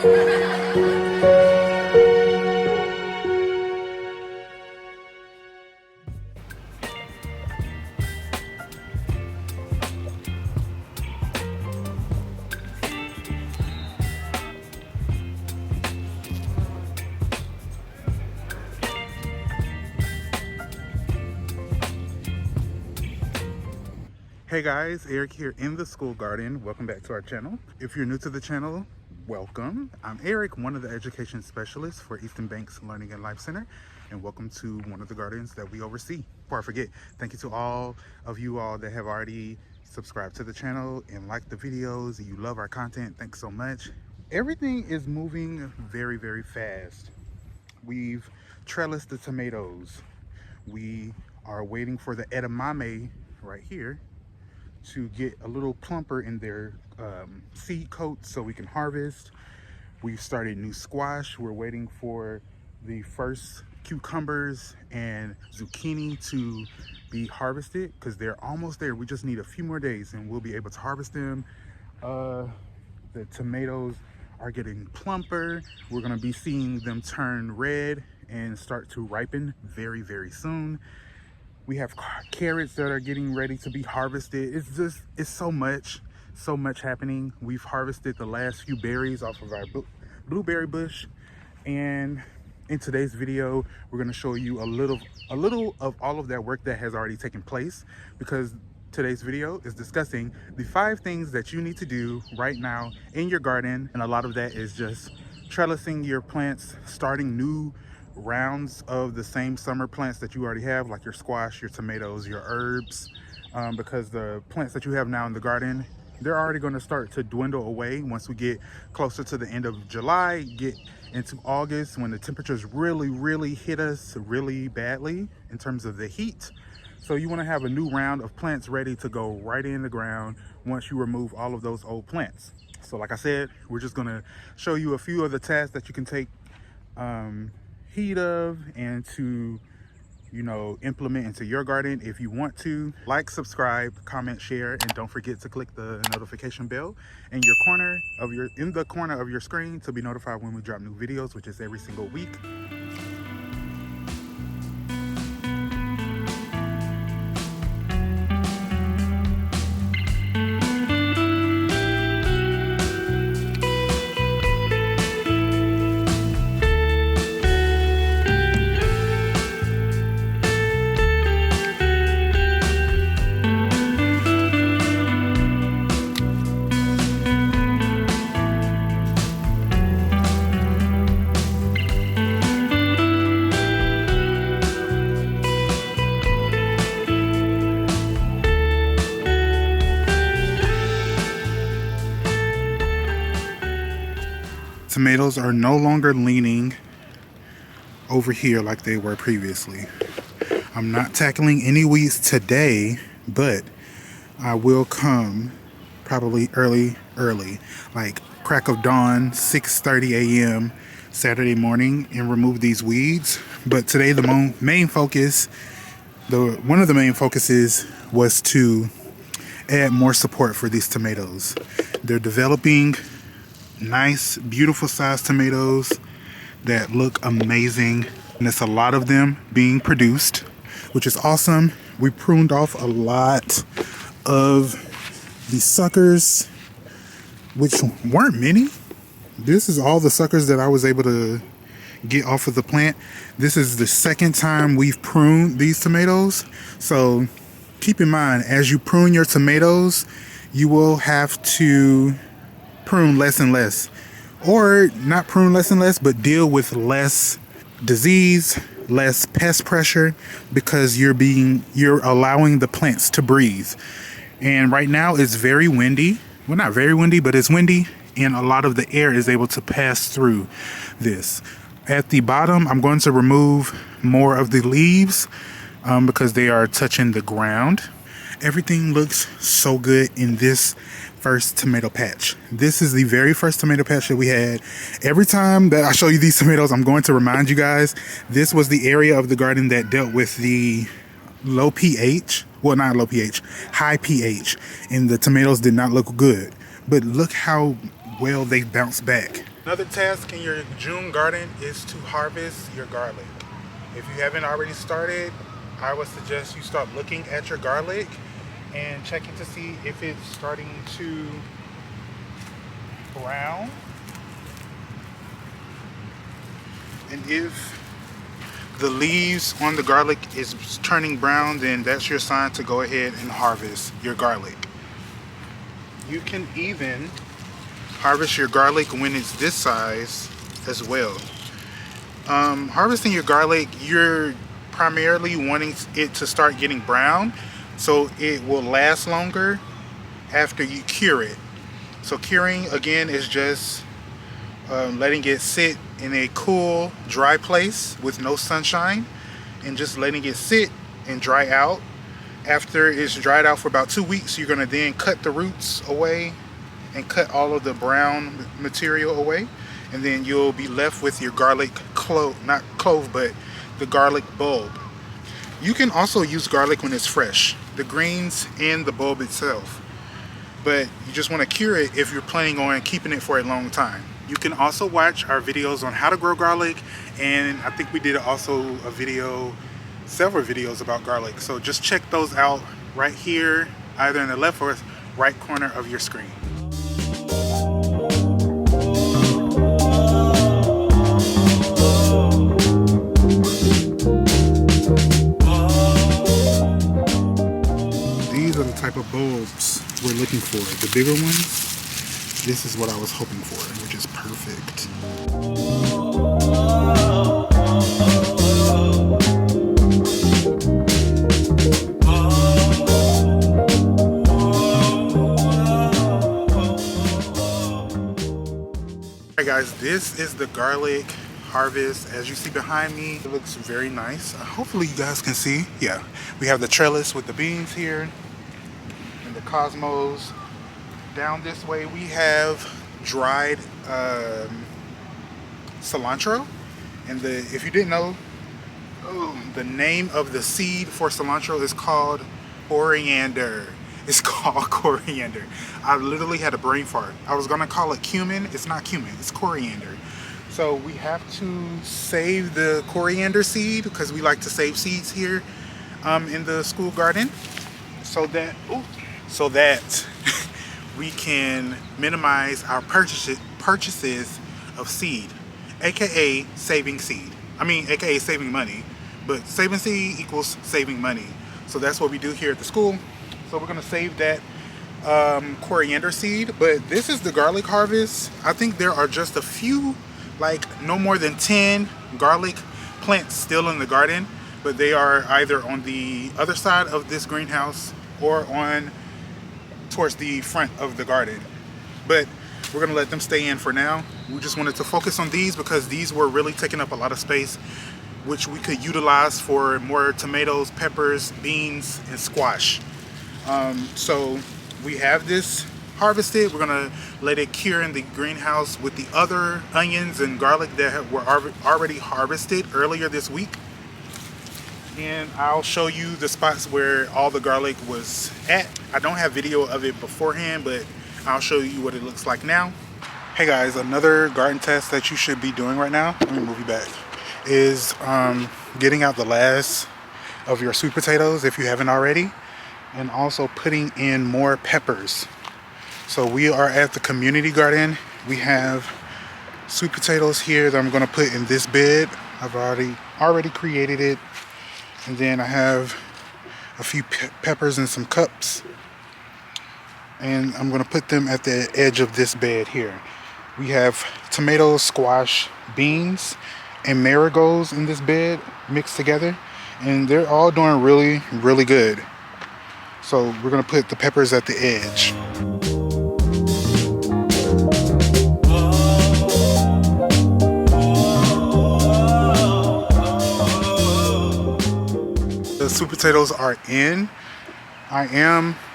Hey guys, Eric here in the school garden. Welcome back to our channel. If you're new to the channel, welcome. I'm Eric, one of the education specialists for Easton Bank's Learning and Life Center, and welcome to one of the gardens that we oversee. Before I forget, thank you to all of you all that have already subscribed to the channel and liked the videos. You love our content. Thanks so much. Everything is moving very, very fast. We've trellised the tomatoes. We are waiting for the edamame right here to get a little plumper in their seed coat so we can harvest. We've started new squash. We're waiting for the first cucumbers and zucchini to be harvested because they're almost there. We just need a few more days and we'll be able to harvest them. The tomatoes are getting plumper. We're gonna be seeing them turn red and start to ripen very, very soon. We have carrots that are getting ready to be harvested. It's so much happening. We've harvested the last few berries off of our blueberry bush. And in today's video, we're gonna show you a little of all of that work that has already taken place, because today's video is discussing the 5 things that you need to do right now in your garden. And a lot of that is just trellising your plants, starting new rounds of the same summer plants that you already have, like your squash, your tomatoes, your herbs, because the plants that you have now in the garden, they're already going to start to dwindle away once we get closer to the end of July, get into August, when the temperatures really hit us really badly in terms of the heat. So you want to have a new round of plants ready to go right in the ground once you remove all of those old plants. So like I said, we're just going to show you a few of the tasks that you can take heed of and to, you know, implement into your garden. If you want to, like, subscribe, comment, share, and don't forget to click the notification bell in the corner of your screen to be notified when we drop new videos, which is every single week. Tomatoes are no longer leaning over here like they were previously. I'm not tackling any weeds today, but I will come probably early, like crack of dawn, 6:30 a.m. Saturday morning, and remove these weeds. But today the main focus, one of the main focuses was to add more support for these tomatoes. They're developing nice, beautiful sized tomatoes that look amazing, and it's a lot of them being produced, which is awesome. We pruned off a lot of the suckers, which weren't many. This is all the suckers that I was able to get off of the plant. This is the second time we've pruned these tomatoes, so keep in mind, as you prune your tomatoes, you will have to prune less and less, or not prune less and less, but deal with less disease, less pest pressure, because you're allowing the plants to breathe. And right now it's very windy. Well, not very windy, but it's windy, and a lot of the air is able to pass through this. At the bottom, I'm going to remove more of the leaves because they are touching the ground. Everything looks so good in this first tomato patch. This is the very first tomato patch that we had. Every time that I show you these tomatoes, I'm going to remind you guys, this was the area of the garden that dealt with the low pH. Well, not low pH, high pH. And the tomatoes did not look good. But look how well they bounced back. Another task in your June garden is to harvest your garlic. If you haven't already started, I would suggest you start looking at your garlic and checking to see if it's starting to brown. And if the leaves on the garlic is turning brown, then that's your sign to go ahead and harvest your garlic. You can even harvest your garlic when it's this size as well. Harvesting your garlic, you're primarily wanting it to start getting brown so it will last longer after you cure it. So curing again is just letting it sit in a cool, dry place with no sunshine and just letting it sit and dry out. After it's dried out for about 2 weeks, you're gonna then cut the roots away and cut all of the brown material away, and then you'll be left with your garlic clove, not clove, but the garlic bulb. You can also use garlic when it's fresh, the greens and the bulb itself, but you just want to cure it if you're planning on keeping it for a long time. You can also watch our videos on how to grow garlic, and I think we did also a video, several videos about garlic, so just check those out right here, either in the left or right corner of your screen. These are the type of bulbs we're looking for. The bigger ones, this is what I was hoping for, which is perfect. Alright guys, this is the garlic harvest. As you see behind me, it looks very nice. Hopefully you guys can see. Yeah, we have the trellis with the beans here and the cosmos. Down this way we have dried cilantro, and if you didn't know, the name of the seed for cilantro is called coriander. It's called coriander. I literally had a brain fart. I was gonna call it cumin. It's not cumin, it's coriander. So we have to save the coriander seed because we like to save seeds here in the school garden, so that we can minimize our purchases of seed, aka saving seed. I mean, aka saving money, but saving seed equals saving money. So that's what we do here at the school. So we're gonna save that coriander seed, but this is the garlic harvest. I think there are just a few, like no more than 10 garlic plants still in the garden, but they are either on the other side of this greenhouse or on towards the front of the garden. But we're gonna let them stay in for now. We just wanted to focus on these because these were really taking up a lot of space, which we could utilize for more tomatoes, peppers, beans, and squash. So we have this harvested. We're gonna let it cure in the greenhouse with the other onions and garlic that were already harvested earlier this week. And I'll show you the spots where all the garlic was at. I don't have video of it beforehand, but I'll show you what it looks like now. Hey guys, another garden test that you should be doing right now, let me move you back, is getting out the last of your sweet potatoes if you haven't already, and also putting in more peppers. So we are at the community garden. We have sweet potatoes here that I'm gonna put in this bed. I've already created it. And then I have a few peppers in some cups. And I'm gonna put them at the edge of this bed here. We have tomatoes, squash, beans, and marigolds in this bed mixed together. And they're all doing really, really good. So we're gonna put the peppers at the edge. The sweet potatoes are in.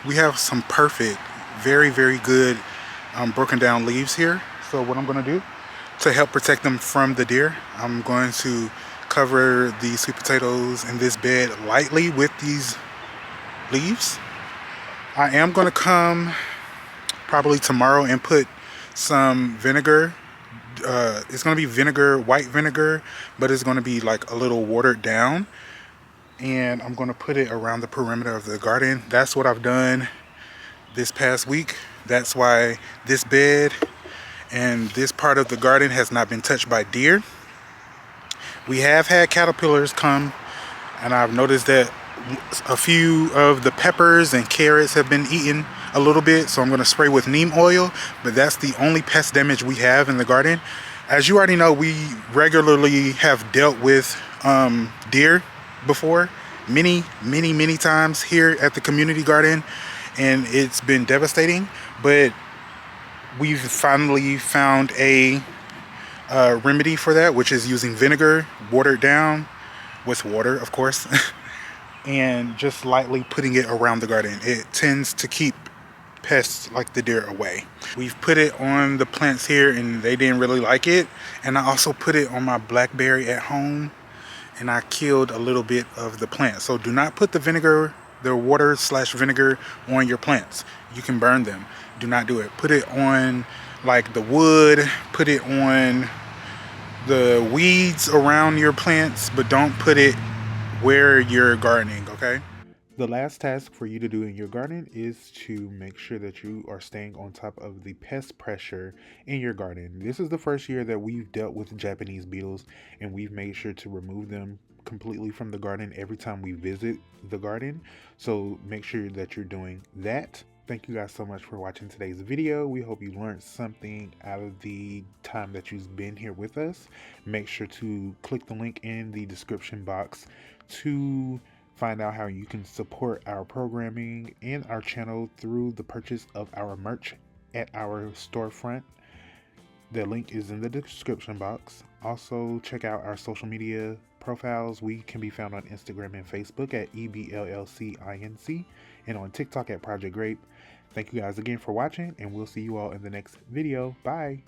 We have some perfect, very, very good broken down leaves here. So what I'm gonna do to help protect them from the deer, I'm going to cover the sweet potatoes in this bed lightly with these leaves. I am gonna come probably tomorrow and put some vinegar it's going to be vinegar, white vinegar, but it's going to be like a little watered down. And I'm going to put it around the perimeter of the garden. That's what I've done this past week. That's why this bed and this part of the garden has not been touched by deer. We have had caterpillars come, and I've noticed that a few of the peppers and carrots have been eaten a little bit, so I'm going to spray with neem oil, but that's the only pest damage we have in the garden. As you already know, we regularly have dealt with deer before, many times here at the community garden, and it's been devastating, but we've finally found a remedy for that, which is using vinegar watered down with water, of course, and just lightly putting it around the garden. It tends to keep pests like the deer away. We've put it on the plants here and they didn't really like it, and I also put it on my blackberry at home and I killed a little bit of the plant. So do not put the water / vinegar on your plants. You can burn them. Do not do it. Put it on like the wood, put it on the weeds around your plants, but don't put it where you're gardening, okay? The last task for you to do in your garden is to make sure that you are staying on top of the pest pressure in your garden. This is the first year that we've dealt with Japanese beetles, and we've made sure to remove them completely from the garden every time we visit the garden. So make sure that you're doing that. Thank you guys so much for watching today's video. We hope you learned something out of the time that you've been here with us. Make sure to click the link in the description box to find out how you can support our programming and our channel through the purchase of our merch at our storefront. The link is in the description box. Also, check out our social media profiles. We can be found on Instagram and Facebook at EBLLCINC and on TikTok at Project Grape. Thank you guys again for watching, and we'll see you all in the next video. Bye!